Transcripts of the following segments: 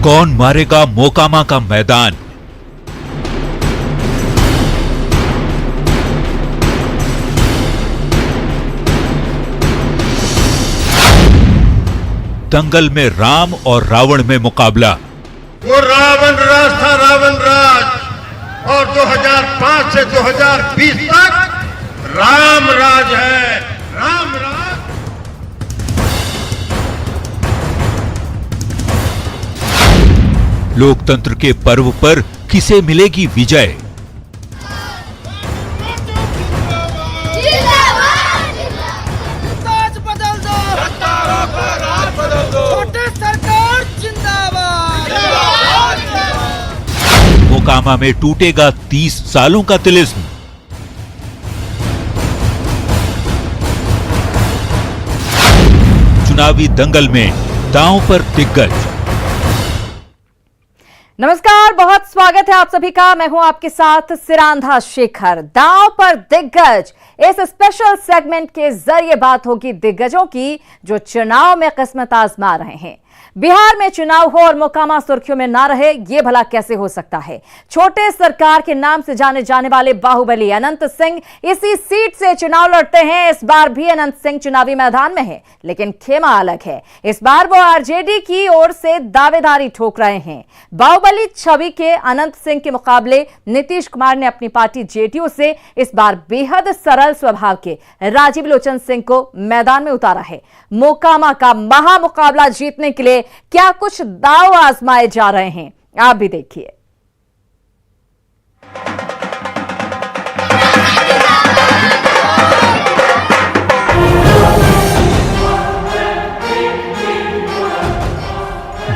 कौन मारेगा मोकामा का मैदान? दंगल में राम और रावण में मुकाबला। वो रावण राज था, रावण राज, और 2005 से 2020 तक राम राज है, राम राज। लोकतंत्र के पर्व पर किसे मिलेगी विजय? मोकामा में टूटेगा 30 सालों का तिलिस्म। चुनावी दंगल में दांव पर दिग्गज। नमस्कार, बहुत स्वागत है आप सभी का। मैं हूं आपके साथ सिरांधा शेखर। दांव पर दिग्गज, इस स्पेशल सेगमेंट के जरिए बात होगी दिग्गजों की जो चुनाव में किस्मत आजमा रहे हैं। बिहार में चुनाव हो और मोकामा सुर्खियों में ना रहे, ये भला कैसे हो सकता है? छोटे सरकार के नाम से जाने जाने वाले बाहुबली अनंत सिंह इसी सीट से चुनाव लड़ते हैं। इस बार भी अनंत सिंह चुनावी मैदान में है, लेकिन खेमा अलग है। इस बार वो आरजेडी की ओर से दावेदारी ठोक रहे हैं। बाहुबली छवि के अनंत सिंह के मुकाबले नीतीश कुमार ने अपनी पार्टी जेडीयू से इस बार बेहद सरल स्वभाव के राजीव लोचन सिंह को मैदान में उतारा है। मोकामा का महामुकाबला जीतने के लिए क्या कुछ दांव आजमाए जा रहे हैं, आप भी देखिए।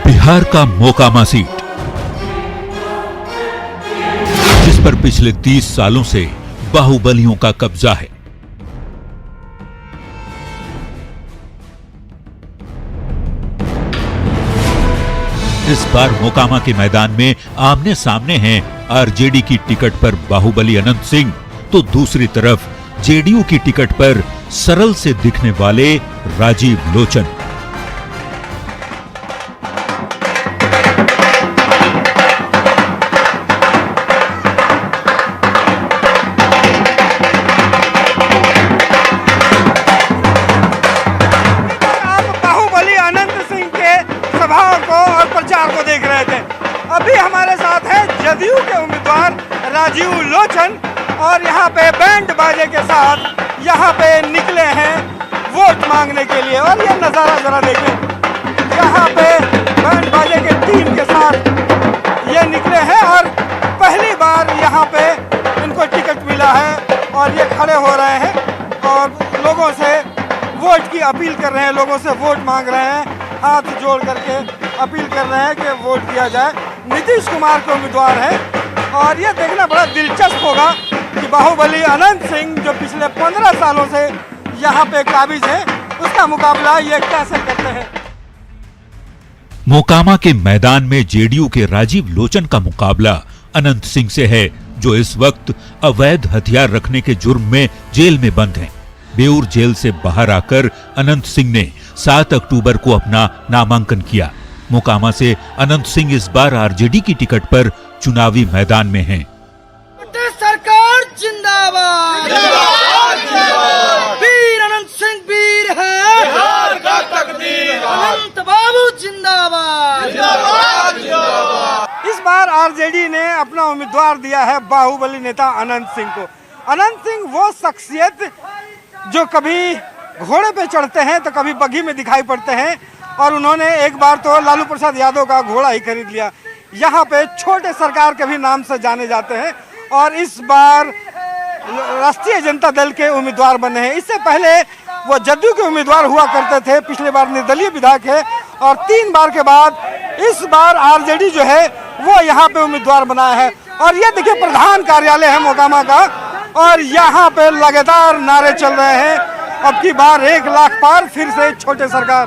बिहार का मोकामा सीट, जिस पर पिछले 30 सालों से बाहुबलियों का कब्जा है। इस बार मोकामा के मैदान में आमने सामने हैं आरजेडी की टिकट पर बाहुबली अनंत सिंह, तो दूसरी तरफ जेडीयू की टिकट पर सरल से दिखने वाले राजीव लोचन। जदयू के उम्मीदवार राजीव लोचन और यहाँ पे बैंड बाजे के साथ यहाँ पे निकले हैं वोट मांगने के लिए। और ये नज़ारा जरा देखें, यहाँ पे बैंड बाजे के टीम के साथ ये निकले हैं और पहली बार यहाँ पे इनको टिकट मिला है और ये खड़े हो रहे हैं और लोगों से वोट की अपील कर रहे हैं, लोगों से वोट मांग रहे हैं, हाथ जोड़ करके अपील कर रहे हैं कि वोट दिया जाए। नीतीश कुमार के उम्मीदवार हैं और यह देखना बड़ा दिलचस्प होगा कि बाहुबली अनंत सिंह जो पिछले 15 सालों से यहाँ पे काबिज है, उसका मुकाबला ये कैसे करते हैं। मोकामा के मैदान में जेडीयू के राजीव लोचन का मुकाबला अनंत सिंह से है, जो इस वक्त अवैध हथियार रखने के जुर्म में जेल में बंद हैं। बेऊर जेल से बाहर आकर अनंत सिंह ने 7 अक्टूबर को अपना नामांकन किया। मोकामा से अनंत सिंह इस बार आरजेडी की टिकट पर चुनावी मैदान में हैं। सरकार जिंदाबाद, वीर अनंत सिंह वीर है, बिहार का तकदीर, अनंत बाबू जिंदाबाद। इस बार आरजेडी ने अपना उम्मीदवार दिया है बाहुबली नेता अनंत सिंह को। अनंत सिंह वो शख्सियत जो कभी घोड़े पे चढ़ते हैं तो कभी बग्घी में दिखाई पड़ते हैं और उन्होंने एक बार तो लालू प्रसाद यादव का घोड़ा ही खरीद लिया। यहाँ पे छोटे सरकार के भी नाम से जाने जाते हैं और इस बार राष्ट्रीय जनता दल के उम्मीदवार बने हैं। इससे पहले वो जदयू के उम्मीदवार हुआ करते थे, पिछले बार निर्दलीय विधायक है और 3 बार के बाद इस बार आरजेडी जो है वो यहाँ पे उम्मीदवार बनाया है। और ये देखिए प्रधान कार्यालय है मोकामा का और यहाँ पे लगातार नारे चल रहे हैं, अब की बार 1 लाख पार, फिर से छोटे सरकार।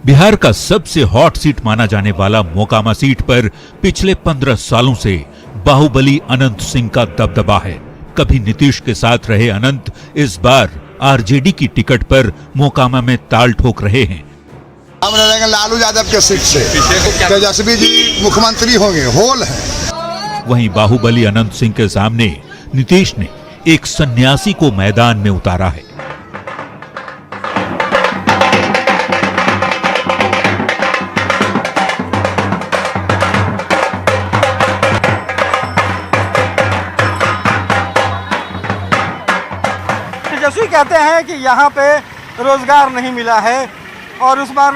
बिहार का सबसे हॉट सीट माना जाने वाला मोकामा सीट पर पिछले 15 सालों से बाहुबली अनंत सिंह का दबदबा है। कभी नीतीश के साथ रहे अनंत इस बार आरजेडी की टिकट पर मोकामा में ताल ठोक रहे हैं। हम लड़ेंगे लालू यादव के सीट से। तेजस्वी जी मुख्यमंत्री होंगे, होल है। वहीं बाहुबली अनंत सिंह के सामने नीतीश ने एक सन्यासी को मैदान में उतारा है। तेजस्वी कहते हैं कि यहाँ पे रोजगार नहीं मिला है और उस बार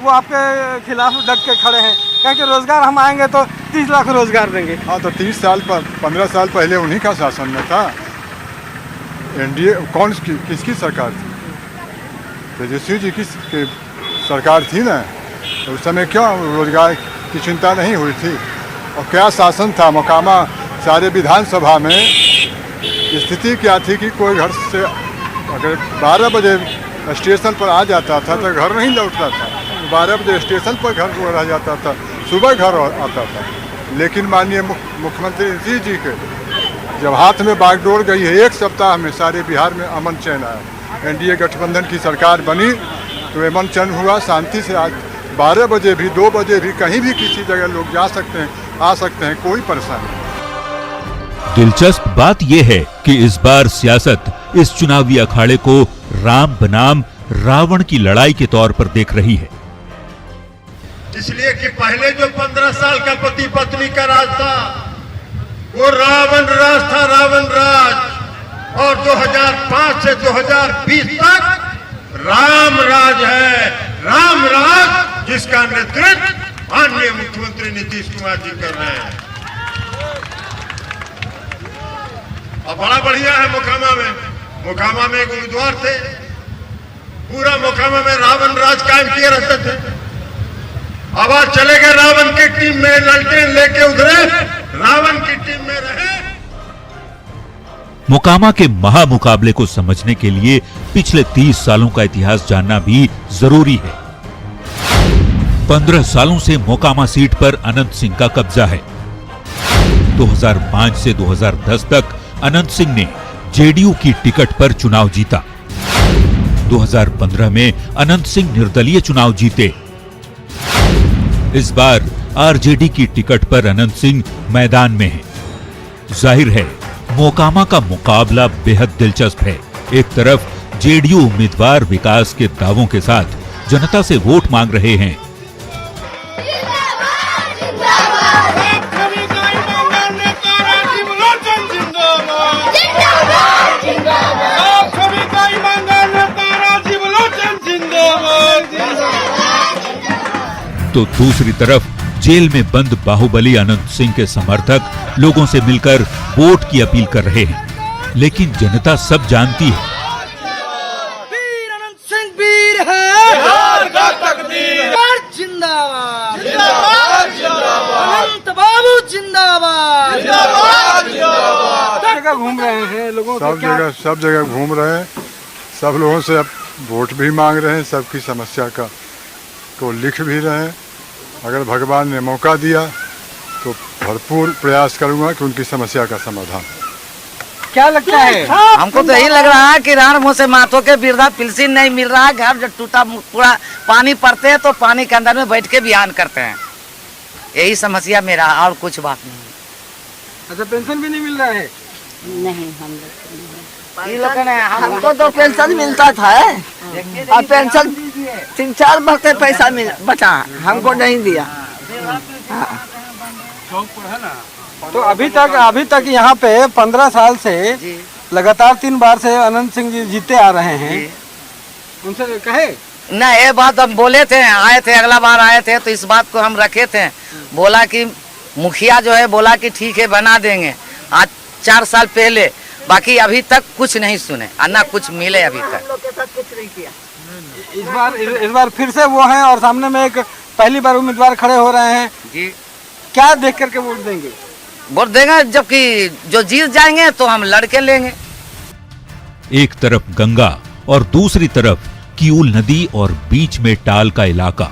वो आपके खिलाफ डट के खड़े हैं, कहें कि रोजगार हम आएंगे तो 30 लाख रोजगार देंगे। हाँ, तो 15 साल पहले उन्हीं का शासन में था। एनडीए किसकी सरकार थी? तेजस्वी जी की सरकार थी ना, तो उस समय क्यों रोजगार की चिंता नहीं हुई थी? और क्या शासन था? मोकामा सारे विधानसभा में स्थिति क्या थी कि कोई घर से अगर 12 बजे स्टेशन पर आ जाता था तो घर नहीं लौटता था। 12 बजे स्टेशन पर घर रह जाता था, सुबह घर आता था। लेकिन माननीय मुख्यमंत्री नीतीश जी के जब हाथ में बागडोर गई है, 1 सप्ताह में सारे बिहार में अमन चैन आया। एनडीए गठबंधन की सरकार बनी तो अमन चैन हुआ, शांति से आज 12 बजे भी 2 बजे भी कहीं भी किसी जगह लोग जा सकते हैं, आ सकते हैं, कोई परेशानी नहीं। दिलचस्प बात यह है कि इस बार सियासत इस चुनावी अखाड़े को राम बनाम रावण की लड़ाई के तौर पर देख रही है। इसलिए कि पहले जो 15 साल का पति पत्नी का राज था वो रावण राज था, रावण राज। और 2005 से 2020 तक राम राज है, राम राज, जिसका नेतृत्व माननीय मुख्यमंत्री नीतीश कुमार जी कर रहे हैं। अब बड़ा बढ़िया है। मोकामा में एक उम्मीदवार थे, पूरा मोकामा में रावण राज कायम किए रहते थे। अब आज चले गए रावण की टीम में, ललटेन लेके उधरे रावण की टीम में रहे। मोकामा के महामुकाबले को समझने के लिए पिछले 30 सालों का इतिहास जानना भी जरूरी है। 15 सालों से मोकामा सीट पर अनंत सिंह का कब्जा है। 2005 से 2010 तक अनंत सिंह ने जेडीयू की टिकट पर चुनाव जीता। 2015 में अनंत सिंह निर्दलीय चुनाव जीते। इस बार आरजेडी की टिकट पर अनंत सिंह मैदान में हैं। जाहिर है मोकामा का मुकाबला बेहद दिलचस्प है। एक तरफ जेडीयू उम्मीदवार विकास के दावों के साथ जनता से वोट मांग रहे हैं, तो दूसरी तरफ जेल में बंद बाहुबली अनंत सिंह के समर्थक लोगों से मिलकर वोट की अपील कर रहे हैं। लेकिन जनता सब जानती है वीर अनंत सिंह वीर है, बिहार का तकदीर जिंदाबाद, जिंदाबाद, जिंदाबाद, अनंत बाबू जिंदाबाद, जिंदाबाद, जिंदाबाद। जगह घूम रहे हैं, लोगों सब जगह घूम रहे हैं, सब लोगों से अब वोट भी मांग रहे हैं, सबकी समस्या को लिख भी रहे हैं। अगर भगवान ने मौका दिया तो भरपूर प्रयास करूंगा कि उनकी समस्या का समाधान। क्या लगता है? हमको तो यही लग रहा है कि राण मुँह से माथों के वृद्धा पेंशन नहीं मिल रहा है। घर जब टूटा पूरा पानी पड़ते हैं तो पानी के अंदर में बैठ के बयान करते हैं। यही समस्या मेरा, और कुछ बात नहीं। अच्छा, पेंशन भी नहीं मिल रहा है? नहीं, हम हमको तो पेंशन मिलता था और पेंशन 3-4 वर्ष से पैसा बचा, हमको नहीं दिया। तो अभी तक यहाँ पे 15 साल से लगातार 3 बार से अनंत सिंह जी जीते आ रहे हैं। उनसे कहे ना, ये बात हम बोले थे, आए थे, अगला बार आए थे तो इस बात को हम रखे थे। बोला कि मुखिया जो है बोला कि ठीक है बना देंगे, आज 4 साल पहले। बाकी अभी तक कुछ नहीं सुने और ना कुछ मिले अभी तक। कुछ नहीं किया। इस बार फिर से वो हैं और सामने में एक पहली बार उम्मीदवार खड़े हो रहे हैं जी। क्या देख करके वोट देंगे? वोट देंगे जबकि जो जीत जाएंगे तो हम लड़के लेंगे। एक तरफ गंगा और दूसरी तरफ किऊल नदी और बीच में टाल का इलाका,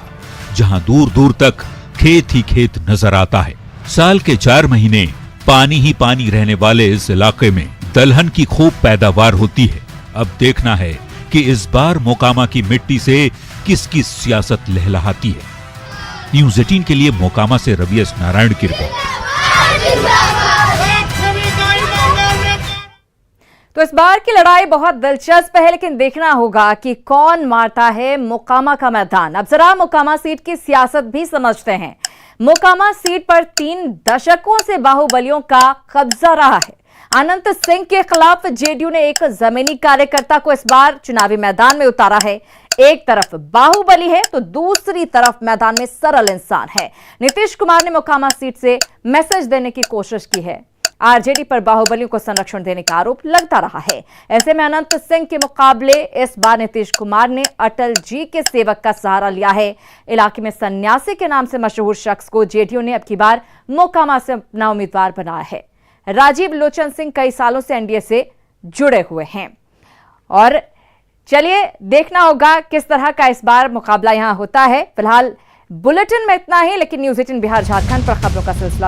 जहां दूर दूर तक खेत ही खेत नजर आता है। साल के 4 महीने पानी ही पानी रहने वाले इस इलाके में दलहन की खूब पैदावार होती है। अब देखना है कि इस बार मोकामा की मिट्टी से किसकी सियासत लहलहाती है। न्यूज़ 18 के लिए मोकामा से रवि एस नारायण की रिपोर्ट। तो इस बार की लड़ाई बहुत दिलचस्प है, लेकिन देखना होगा कि कौन मारता है मोकामा का मैदान। अब जरा मोकामा सीट की सियासत भी समझते हैं। मोकामा सीट पर 3 दशकों से बाहुबलियों का कब्जा रहा है। अनंत सिंह के खिलाफ जेडीयू ने एक जमीनी कार्यकर्ता को इस बार चुनावी मैदान में उतारा है। एक तरफ बाहुबली है तो दूसरी तरफ मैदान में सरल इंसान है। नीतीश कुमार ने मोकामा सीट से मैसेज देने की कोशिश की है। आरजेडी पर बाहुबलियों को संरक्षण देने का आरोप लगता रहा है। ऐसे में अनंत सिंह के मुकाबले इस बार नीतीश कुमार ने अटल जी के सेवक का सहारा लिया है। इलाके में सन्यासी के नाम से मशहूर शख्स को जेडीयू ने अब की बार मोकामा से अपना उम्मीदवार बनाया है। राजीव लोचन सिंह कई सालों से एनडीए से जुड़े हुए हैं और चलिए देखना होगा किस तरह का इस बार मुकाबला यहां होता है। फिलहाल बुलेटिन में इतना ही, लेकिन न्यूज़ 18 बिहार झारखंड पर खबरों का सिलसिला